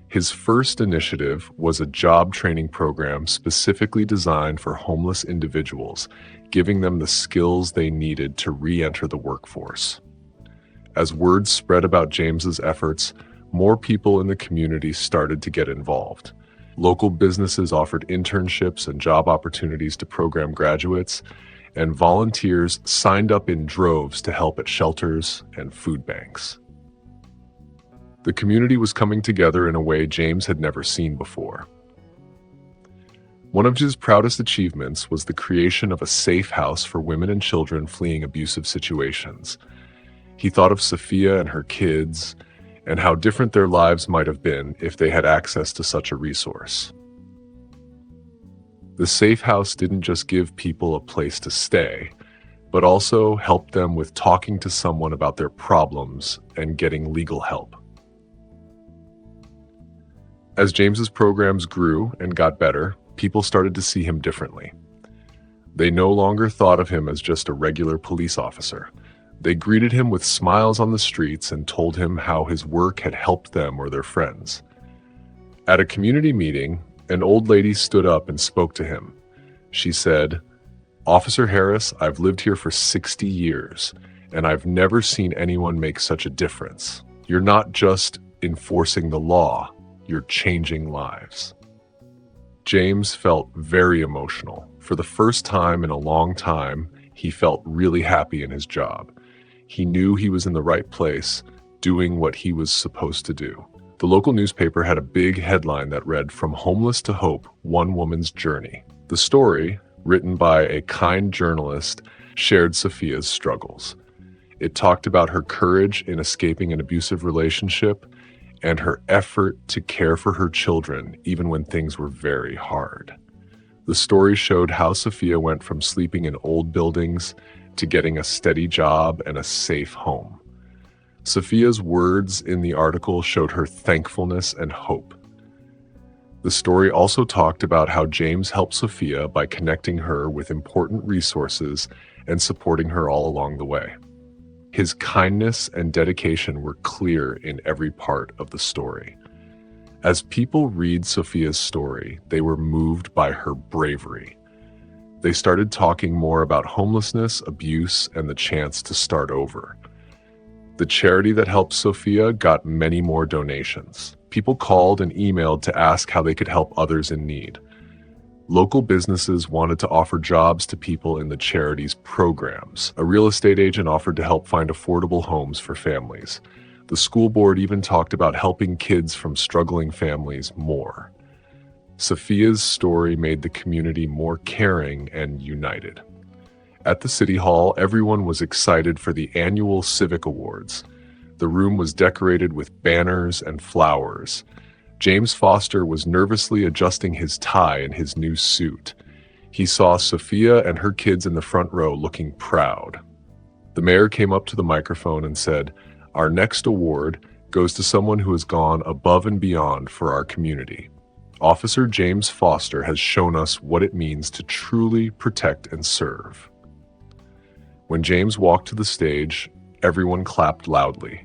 His first initiative was a job training program specifically designed for homeless individuals, giving them the skills they needed to re-enter the workforce. As word spread about James's efforts, more people in the community started to get involved. Local businesses offered internships and job opportunities to program graduates, and volunteers signed up in droves to help at shelters and food banks. The community was coming together in a way James had never seen before. One of his proudest achievements was the creation of a safe house for women and children fleeing abusive situations. He thought of Sophia and her kids, and how different their lives might have been if they had access to such a resource. The safe house didn't just give people a place to stay, but also helped them with talking to someone about their problems and getting legal help. As James's programs grew and got better, people started to see him differently. They no longer thought of him as just a regular police officer. They greeted him with smiles on the streets and told him how his work had helped them or their friends. At a community meeting, an old lady stood up and spoke to him. She said, "Officer Harris, I've lived here for 60 years, and I've never seen anyone make such a difference. You're not just enforcing the law, you're changing lives." James felt very emotional. For the first time in a long time, he felt really happy in his job. He knew he was in the right place, doing what he was supposed to do. The local newspaper had a big headline that read, "From Homeless to Hope, One Woman's Journey." The story, written by a kind journalist, shared Sophia's struggles. It talked about her courage in escaping an abusive relationship and her effort to care for her children even when things were very hard. The story showed how Sophia went from sleeping in old buildings to getting a steady job and a safe home. Sophia's words in the article showed her thankfulness and hope. The story also talked about how James helped Sophia by connecting her with important resources and supporting her all along the way. His kindness and dedication were clear in every part of the story. As people read Sophia's story, they were moved by her bravery. They started talking more about homelessness, abuse, and the chance to start over. The charity that helped Sophia got many more donations. People called and emailed to ask how they could help others in need. Local businesses wanted to offer jobs to people in the charity's programs. A real estate agent offered to help find affordable homes for families. The school board even talked about helping kids from struggling families more. Sophia's story made the community more caring and united. At the City Hall, everyone was excited for the annual Civic Awards. The room was decorated with banners and flowers. James Foster was nervously adjusting his tie in his new suit. He saw Sophia and her kids in the front row looking proud. The mayor came up to the microphone and said, "Our next award goes to someone who has gone above and beyond for our community. Officer James Foster has shown us what it means to truly protect and serve." When James walked to the stage, everyone clapped loudly.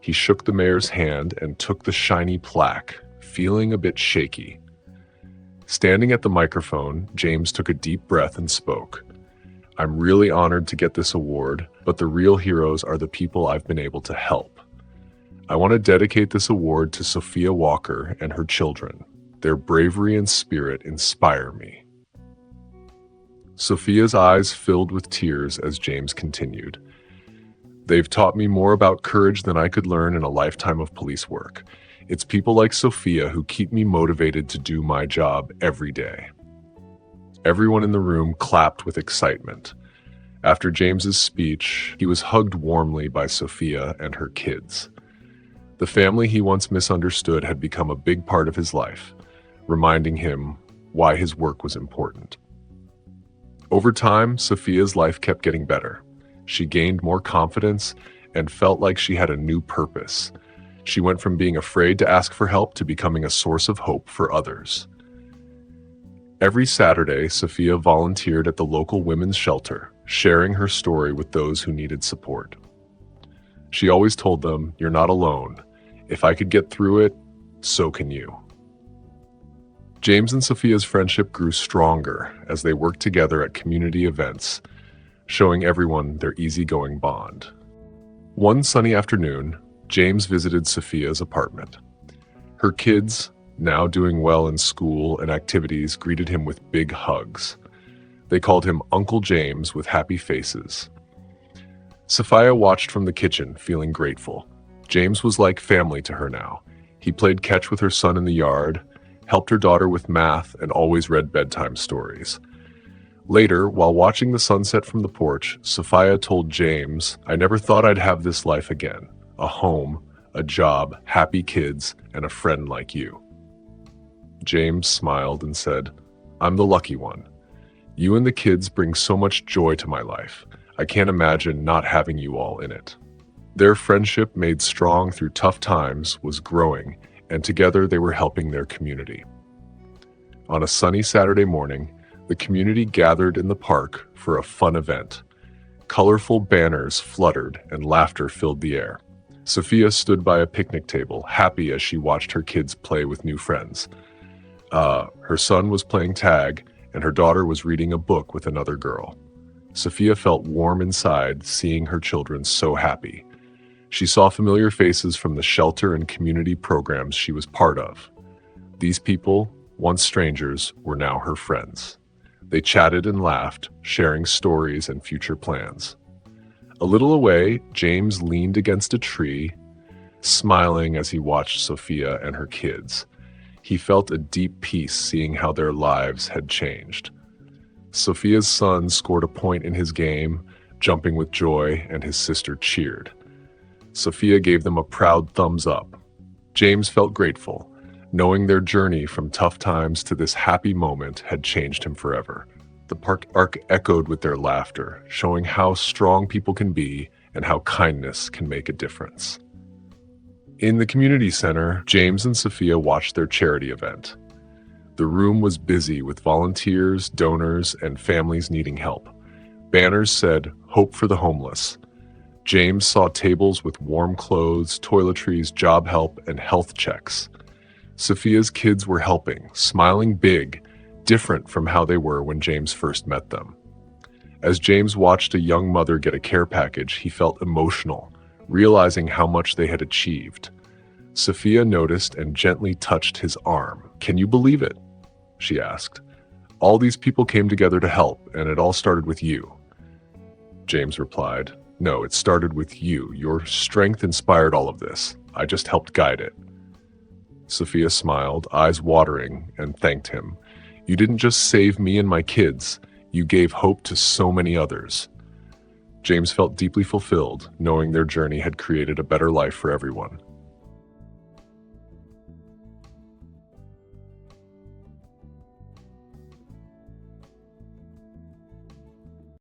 He shook the mayor's hand and took the shiny plaque, feeling a bit shaky. Standing at the microphone, James took a deep breath and spoke. "I'm really honored to get this award, but the real heroes are the people I've been able to help. I want to dedicate this award to Sophia Walker and her children. Their bravery and spirit inspire me." Sophia's eyes filled with tears as James continued. "They've taught me more about courage than I could learn in a lifetime of police work. It's people like Sophia who keep me motivated to do my job every day." Everyone in the room clapped with excitement. After James's speech, he was hugged warmly by Sophia and her kids. The family he once misunderstood had become a big part of his life, reminding him why his work was important. Over time, Sophia's life kept getting better. She gained more confidence and felt like she had a new purpose. She went from being afraid to ask for help to becoming a source of hope for others. Every Saturday, Sophia volunteered at the local women's shelter, sharing her story with those who needed support. She always told them, "You're not alone. If I could get through it, so can you." James and Sophia's friendship grew stronger as they worked together at community events, showing everyone their easygoing bond. One sunny afternoon, James visited Sophia's apartment. Her kids, now doing well in school and activities, greeted him with big hugs. They called him Uncle James with happy faces. Sophia watched from the kitchen, feeling grateful. James was like family to her now. He played catch with her son in the yard, helped her daughter with math, and always read bedtime stories. Later, while watching the sunset from the porch, Sophia told James, "I never thought I'd have this life again. A home, a job, happy kids, and a friend like you." James smiled and said, "I'm the lucky one. You and the kids bring so much joy to my life. I can't imagine not having you all in it." Their friendship, made strong through tough times, was growing, and together they were helping their community. On a sunny Saturday morning, the community gathered in the park for a fun event. Colorful banners fluttered and laughter filled the air. Sophia stood by a picnic table, happy as she watched her kids play with new friends. Her son was playing tag, and her daughter was reading a book with another girl. Sophia felt warm inside, seeing her children so happy. She saw familiar faces from the shelter and community programs she was part of. These people, once strangers, were now her friends. They chatted and laughed, sharing stories and future plans. A little away, James leaned against a tree, smiling as he watched Sophia and her kids. He felt a deep peace seeing how their lives had changed. Sophia's son scored a point in his game, jumping with joy, and his sister cheered. Sophia gave them a proud thumbs up. James felt grateful, knowing their journey from tough times to this happy moment had changed him forever. The park echoed with their laughter, showing how strong people can be and how kindness can make a difference. In the community center, James and Sophia watched their charity event. The room was busy with volunteers, donors, and families needing help. Banners said, "Hope for the homeless." James saw tables with warm clothes, toiletries, job help, and health checks. Sophia's kids were helping, smiling big, different from how they were when James first met them. As James watched a young mother get a care package, he felt emotional, realizing how much they had achieved. Sophia noticed and gently touched his arm. "Can you believe it?" she asked. "All these people came together to help, and it all started with you." James replied, "No, it started with you. Your strength inspired all of this. I just helped guide it." Sophia smiled, eyes watering, and thanked him. "You didn't just save me and my kids. You gave hope to so many others." James felt deeply fulfilled, knowing their journey had created a better life for everyone.